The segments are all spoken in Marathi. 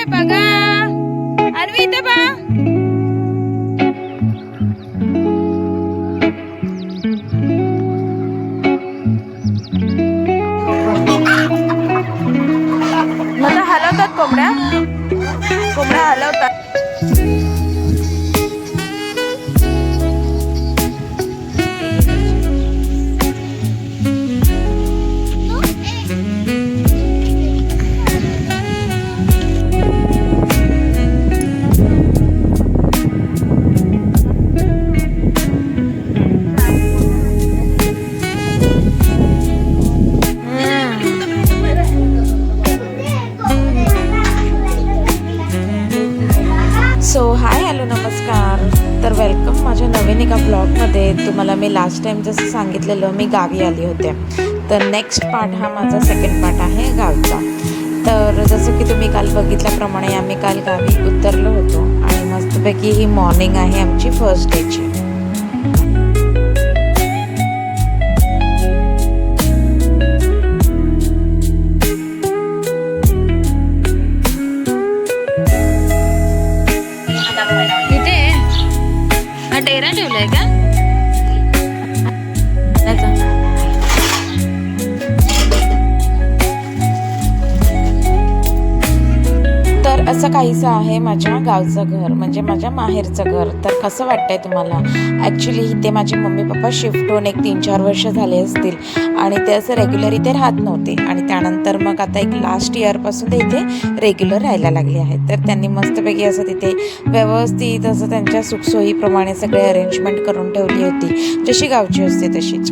आले बघा. अन्वी इथे बा. मला हलवतात कोंबड्या. कोंबड्या हलवतात. सो हाय हॅलो नमस्कार. तर वेलकम माझ्या नवीन एका ब्लॉगमध्ये. तुम्हाला मी लास्ट टाईम जसं सांगितलेलं मी गावी आली होते. तर नेक्स्ट पार्ट हा माझा सेकंड पार्ट आहे गावचा. तर जसं की तुम्ही काल बघितल्याप्रमाणे आम्ही काल गावी उतरलो होतो आणि मस्तपैकी ही मॉर्निंग आहे आमची फर्स्ट डेची. डेरा ठेवलाय का? तर असं काहीसं आहे माझ्या गावचं घर, म्हणजे माझ्या माहेरचं घर. तर कसं वाटतंय तुम्हाला? ॲक्च्युली इथे माझे मम्मी पप्पा शिफ्ट होऊन एक 3-4 वर्ष झाले असतील आणि ते असं रेग्युलर इथे राहत नव्हते आणि त्यानंतर मग आता एक लास्ट इयरपासून ते इथे रेग्युलर राहायला लागले आहेत. तर त्यांनी मस्तपैकी असं तिथे व्यवस्थित असं त्यांच्या सुखसोयीप्रमाणे सगळे अरेंजमेंट करून ठेवली होती, जशी गावची असते तशीच.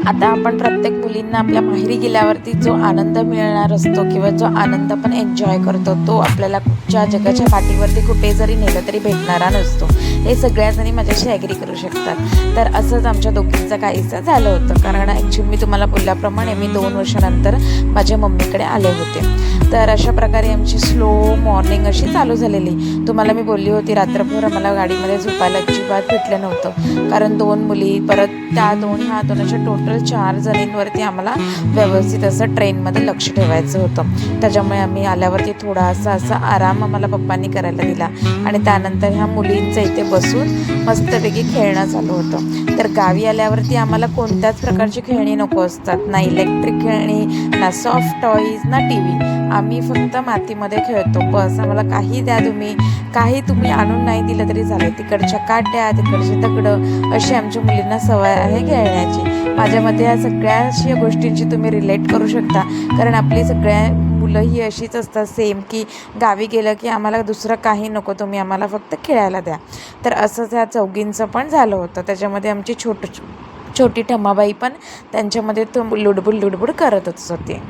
आता आपण प्रत्येक मुलींना आपल्या माहेरी गेल्यावरती जो आनंद मिळणार असतो किंवा जो आनंद आपण एन्जॉय करतो तो आपल्याला कुठच्या जगाच्या पाठीवरती कुठे जरी नेलं तरी भेटणारा नसतो. हे सगळ्याजणी माझ्याशी ॲग्री करू शकतात. तर असंच आमच्या दोघींचं काहीसं झालं होतं. कारण ॲक्च्युली मी तुम्हाला बोलल्याप्रमाणे मी 2 वर्षानंतर माझ्या मम्मीकडे आले होते. तर अशा प्रकारे आमची स्लो मॉर्निंग अशी चालू झालेली. तुम्हाला मी बोलली होती रात्रभर मला गाडीमध्ये झोपायला अजिबात भेटलं नव्हतं. कारण 2 मुली परत त्या 2 ह्या 2 अशा टोटल 4 जणींवरती आम्हाला व्यवस्थित असं ट्रेनमध्ये लक्ष ठेवायचं होतं. त्याच्यामुळे आम्ही आल्यावरती थोडासा असा आराम आम्हाला पप्पांनी करायला दिला आणि त्यानंतर ह्या मुलींचं इथे बसून मस्तपैकी खेळणं चालू होतं. तर गावी आल्यावरती आम्हाला कोणत्याच प्रकारची खेळणी नको असतात. ना इलेक्ट्रिक खेळणी, ना सॉफ्ट टॉईज, ना टी व्ही. आम्ही फक्त मातीमध्ये खेळतो बस. आम्हाला काही द्या तुम्ही, काही तुम्ही आणून नाही दिलं तरी चालेल. तिकडच्या काट्या, तिकडचे दगडं अशी आमच्या मुलींना सवय आहे खेळण्याची. माझ्यामध्ये या सगळ्या गोष्टींची तुम्ही रिलेट करू शकता. कारण आपली सगळ्या मुलं ही अशीच असतात सेम, की गावी गेलं की आम्हाला दुसरं काही नको, तुम्ही आम्हाला फक्त खेळायला द्या. तर असंच ह्या चौघींचं पण झालं होतं. त्याच्यामध्ये आमची छोटी ठमाबाई पण त्यांच्यामध्ये तो लुडबुड करतच होते.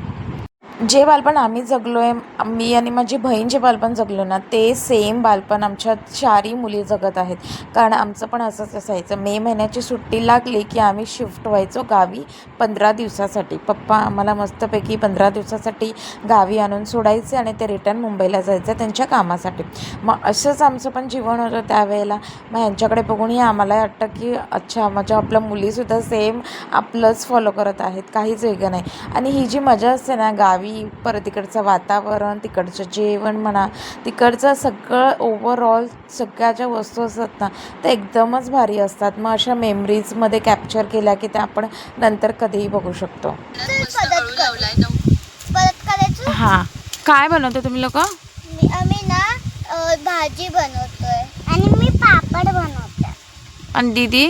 जे बालपण आम्ही जगलो आहे, मी आणि माझी बहीण जे बालपण जगलो ना, ते सेम बालपण आमच्या 4ही मुली जगत आहेत. कारण आमचं पण असंच असायचं. मे महिन्याची सुट्टी लागली की आम्ही शिफ्ट व्हायचो गावी 15 दिवसासाठी. पप्पा आम्हाला मस्तपैकी 15 दिवसासाठी गावी आणून सोडायचे आणि ते रिटर्न मुंबईला जायचं त्यांच्या कामासाठी. मग असंच आमचं पण जीवन होतं त्यावेळेला. मग ह्यांच्याकडे बघूनही आम्हाला वाटतं की अच्छा, माझ्या आपल्या मुलीसुद्धा सेम आपलंच फॉलो करत आहेत, काहीच वेगळं नाही. आणि ही जी मजा असते ना गावी, परत तिकडचं वातावरण, तिकडचं जेवण म्हणा, तिकडचं सगळं ओव्हरऑल सगळ्या ज्या वस्तू असतात ना त्या एकदमच भारी असतात. मग अशा मेमरीजमध्ये कॅप्चर केल्या की त्या आपण नंतर कधीही बघू शकतो. हां, काय बनवतो तुम्ही लोक? आम्ही ना भाजी बनवतोय आणि मी पापड बनवते. आणि दीदी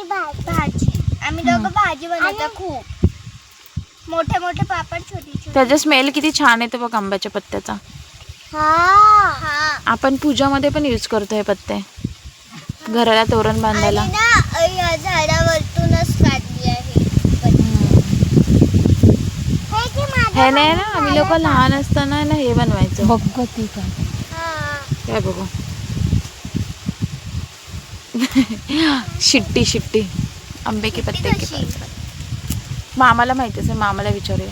भाजी. आम्ही दोघं भाजी बनवतो. खूप मोठे मोठे पापड, छोटे छोटे. त्याचा स्मेल किती छान येतो बघ आंब्याच्या पत्त्याचा. आपण पूजामध्ये पण यूज करतो हे पत्ते, घराला तोरण बांधायला. या झाडावरतूनच काढली आहे. हे नाही ना, आम्ही लोक लहान असताना ना हे बनवायचं. बघ ती काय बघू शिट्टी आंबे के पत्ते के पास. मामाला माहितीच आहे, मामाला विचारूया.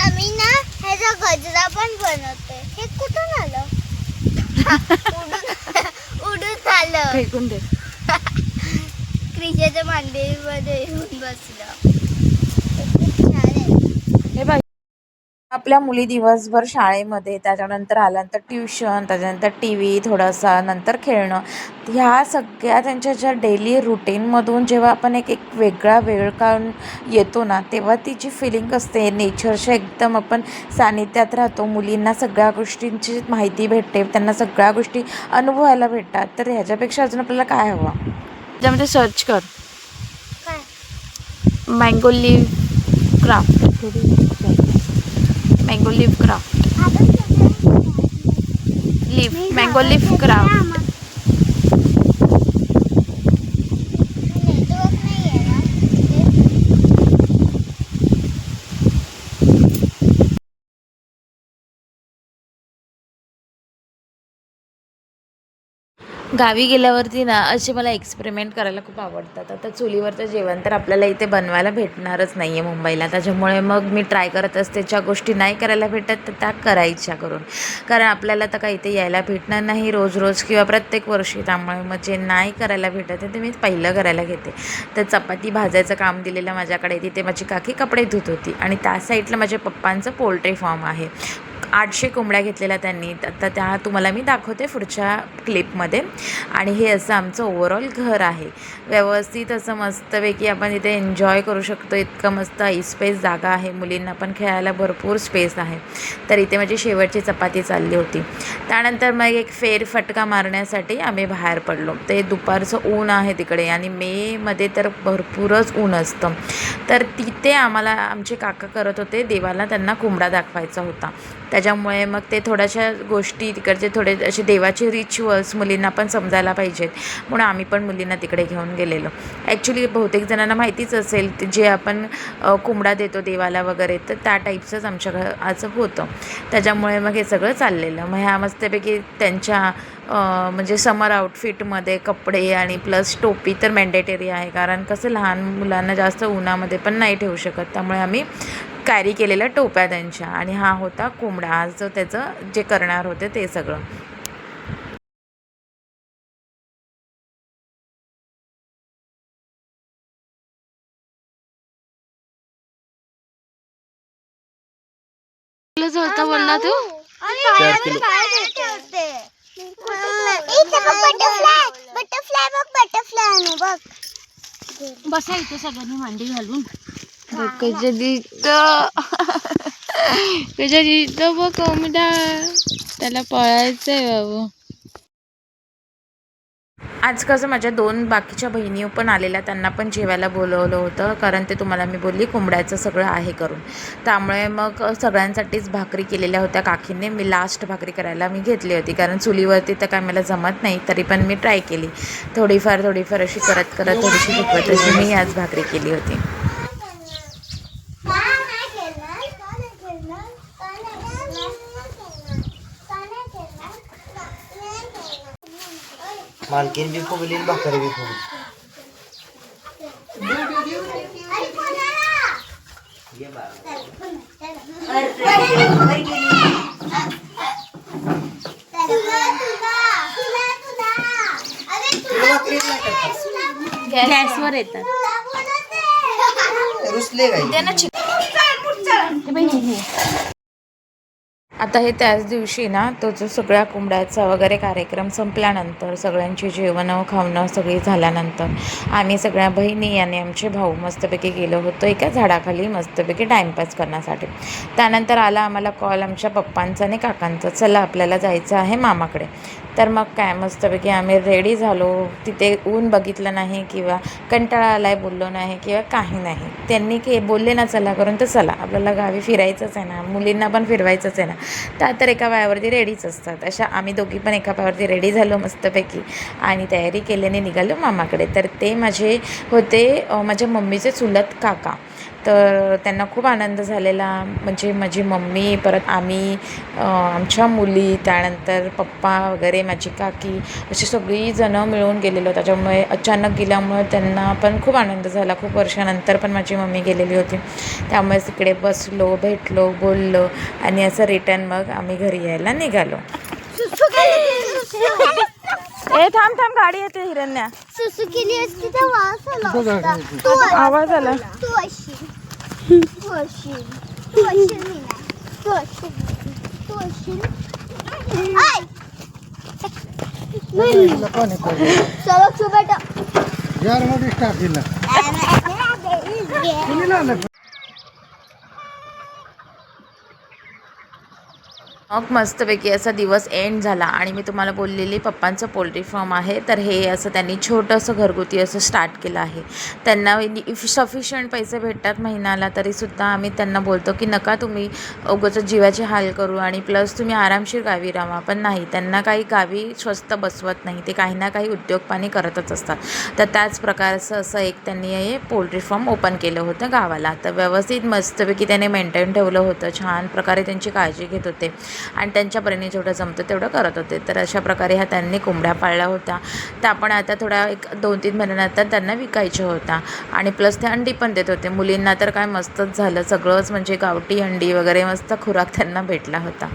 आम्ही ना ह्याचा गजरा पण बनवतोय. हे कुठून आलं? उडून आलं. फेकून दे. क्रिशाच्या मांडीमध्ये येऊन बसलं. आपल्या मुली दिवसभर शाळेमध्ये, त्याच्यानंतर आल्यानंतर ट्युशन, त्याच्यानंतर टी व्ही थोडासा, नंतर खेळणं, ह्या सगळ्या त्यांच्या ज्या डेली रुटीनमधून जेव्हा आपण एक एक वेगळा वेळ काढून येतो ना, तेव्हा ती जी फिलिंग असते नेचरच्या एकदम आपण सानिध्यात राहतो. मुलींना सगळ्या गोष्टींची माहिती भेटते, त्यांना सगळ्या गोष्टी अनुभवायला भेटतात. तर ह्याच्यापेक्षा अजून आपल्याला काय हवं? त्याच्यामध्ये सर्च कर mango leaf craft, mango leaf craft, mango leaf craft. गावी गेल्यावरती ना असे मला एक्सपेरिमेंट करायला खूप आवडतात. आता चुलीवरचं जेवण तर आपल्याला इथे बनवायला भेटणारच नाही आहे मुंबईला, त्याच्यामुळे मग मी ट्राय करत असते ज्या गोष्टी नाही करायला भेटत तर त्या करायच्या करून, कारण आपल्याला तर काही इथे यायला भेटणार नाही रोज रोज किंवा प्रत्येक वर्षी. त्यामुळे मग जे नाही करायला भेटत ते मी पहिलं करायला घेते. तर चपाती भाजायचं काम दिलेलं माझ्याकडे, तिथे माझी काकी कपडे धुत होती आणि त्या साईडला माझ्या पप्पांचं पोल्ट्री फार्म आहे. 800 कोंबड्या घेतलेल्या त्यांनी. आता त्या तुम्हाला मी दाखवते पुढच्या क्लिपमध्ये. आणि हे असं आमचं ओव्हरऑल घर आहे, व्यवस्थित असं मस्तपैकी आपण इथे एन्जॉय करू शकतो. इतकं मस्त स्पेस जागा आहे, मुलींना पण खेळायला भरपूर स्पेस आहे. तर इथे माझी शेवटची चपाती चालली होती. त्यानंतर मग एक फेरफटका मारण्यासाठी आम्ही बाहेर पडलो. ते दुपारचं ऊन आहे तिकडे आणि मेमध्ये तर भरपूरच ऊन असतं. तर तिथे आम्हाला आमचे काका करत होते, देवाला त्यांना कोंबडा दाखवायचा होता. त्याच्यामुळे मग ते थोड्याशा गोष्टी तिकडचे थोडे असे देवाचे रिच्युअल्स मुलींना पण समजायला पाहिजेत, म्हणून आम्ही पण मुलींना तिकडे घेऊन गेलेलो. ॲक्च्युली बहुतेक जणांना माहितीच असेल जे आपण कोंबडा देतो देवाला वगैरे, तर त्या टाईपचंच आमच्या घराचं होतं. त्याच्यामुळे मग हे सगळं चाललेलं. मग ह्या मस्तपैकी त्यांच्या म्हणजे समर आउटफिटमध्ये कपडे आणि प्लस टोपी तर मॅन्डेटरी आहे, कारण कसं लहान मुलांना जास्त उन्हामध्ये पण नाही ठेवू शकत. त्यामुळे आम्ही कॅरी केलेल्या टोप्या त्यांच्या. आणि हा होता कोंबडा, आज त्याचं जे करणार होते ते सगळं. होता बोलला तू बसा इथे सगळ्यांनी मांडी घालून. तुझ्या बघ कोंबडा, त्याला पळायचंय बाबू. आज कसं माझ्या 2 बाकीच्या बहिणी पण आलेल्या, त्यांना पण जेवायला बोलवलं होतं, कारण ते तुम्हाला मी बोलली कोंबड्याचं सगळं आहे करून. त्यामुळे मग सगळ्यांसाठीच भाकरी केलेल्या होत्या काकींनी. मी लास्ट भाकरी करायला मी घेतली होती, कारण चुलीवरती तर काय मला जमत नाही, तरी पण मी ट्राय केली. थोडीफार अशी करत थोडीशी दुखत अशी मी आज भाकरी केली होती. मालकीन बी फुगली भाकर बी फुगली. गॅसवर येतात रुसले काय आता हे त्याच दिवशी ना तो जो सगळ्या कोंबड्याचा वगैरे कार्यक्रम संपल्यानंतर, सगळ्यांची जेवणं खावणं सगळी झाल्यानंतर आम्ही सगळ्या बहिणी आणि आमचे भाऊ मस्तपैकी गेलो होतो एका झाडाखाली मस्तपैकी टाईमपास करण्यासाठी. त्यानंतर आला आम्हाला कॉल आमच्या पप्पांचा आणि काकांचा, चला आपल्याला जायचं आहे मामाकडे. तर मग काय मस्तपैकी आम्ही रेडी झालो. तिथे ऊन बघितलं नाही किंवा कंटाळा आलाय बोललो नाही किंवा काही नाही. त्यांनी बोलले ना चला करून, तर चला आपल्याला गावी फिरायचंच आहे ना, मुलींना पण फिरवायचंच आहे ना, तर एका पायावरती रेडीच असतात. अशा आम्ही दोघी पण एका पायावरती रेडी झालो मस्तपैकी आणि तयारी केल्याने निघालो मामाकडे. तर ते माझे होते माझ्या मम्मीचे चुलत काका. तर त्यांना खूप आनंद झालेला, म्हणजे माझी मम्मी, परत आम्ही, आमच्या मुली, त्यानंतर पप्पा वगैरे, माझी काकी, अशी सगळीजणं मिळून गेलेलो. त्याच्यामुळे अचानक गेल्यामुळे त्यांना पण खूप आनंद झाला. खूप वर्षानंतर पण माझी मम्मी गेलेली होती, त्यामुळे तिकडे बसलो, भेटलो, बोललो आणि असं रिटर्न मग आम्ही घरी यायला निघालो. थांब गाडी येते हिरण्या. सुसू केली असती तर वास आला असता. आवाज आला. तू अशी मी नाही. तू असशील आय सबक छू बेटा मग मस्तपैकी असा दिवस एंड झाला आणि मी तुम्हाला बोललेली पप्पांचं पोल्ट्री फार्म आहे, तर हे असं त्यांनी छोटंसं घरगुती असं स्टार्ट केलं आहे. त्यांना इफ सफिशियंट पैसे भेटतात महिन्याला तरीसुद्धा आम्ही त्यांना बोलतो की नका तुम्ही उगाच जीवाचे हाल करू आणि प्लस तुम्ही आरामशीर गावी राहा. पण नाही, त्यांना काही गावी स्वस्त बसवत नाही, ते काही ना काही उद्योगपाणी करतच असतात. तर त्याच प्रकारचं असं एक त्यांनी हे पोल्ट्री फार्म ओपन केलं होतं गावाला. तर व्यवस्थित मस्तपैकी त्याने मेंटेन ठेवलं होतं, छान प्रकारे त्यांची काळजी घेत होते आणि त्यांच्यापरीने जेवढं जमतं तेवढं करत होते. तर अशा प्रकारे ह्या त्यांनी कोंबड्या पाळल्या होत्या. त्या पण आता थोड्या एक 2-3 महिन्यानंतर त्यांना विकायच्या होत्या आणि प्लस ते अंडी पण देत होते. मुलींना तर काय मस्तच झालं, सगळंच म्हणजे गावठी अंडी वगैरे मस्त खुराक त्यांना भेटला होता.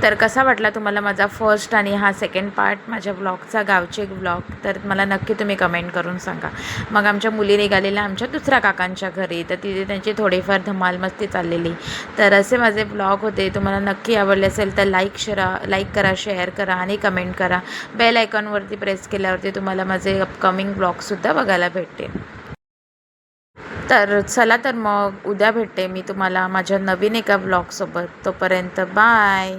तर कसा वाटला तुम्हाला माझा फर्स्ट आणि हा सेकंड पार्ट माझ्या व्लॉगचा, गावचे व्लॉग? तर मला नक्की तुम्ही कमेंट करून सांगा. मग आमच्या मुली निघालेल्या आमच्या दुसऱ्या काकांच्या घरी, तर तिथे त्यांची थोडीफार धमाल मस्ती चाललेली. तर असे माझे व्लॉग होते. तुम्हाला नक्की आवडले असेल तर लाईक करा, शेअर करा आणि कमेंट करा. बेल आयकॉनवरती प्रेस केल्यावरती तुम्हाला माझे अपकमिंग ब्लॉगसुद्धा बघायला भेटतील. तर चला, तर मग उद्या भेटते मी तुम्हाला माझ्या नवीन एका ब्लॉगसोबत. तोपर्यंत बाय.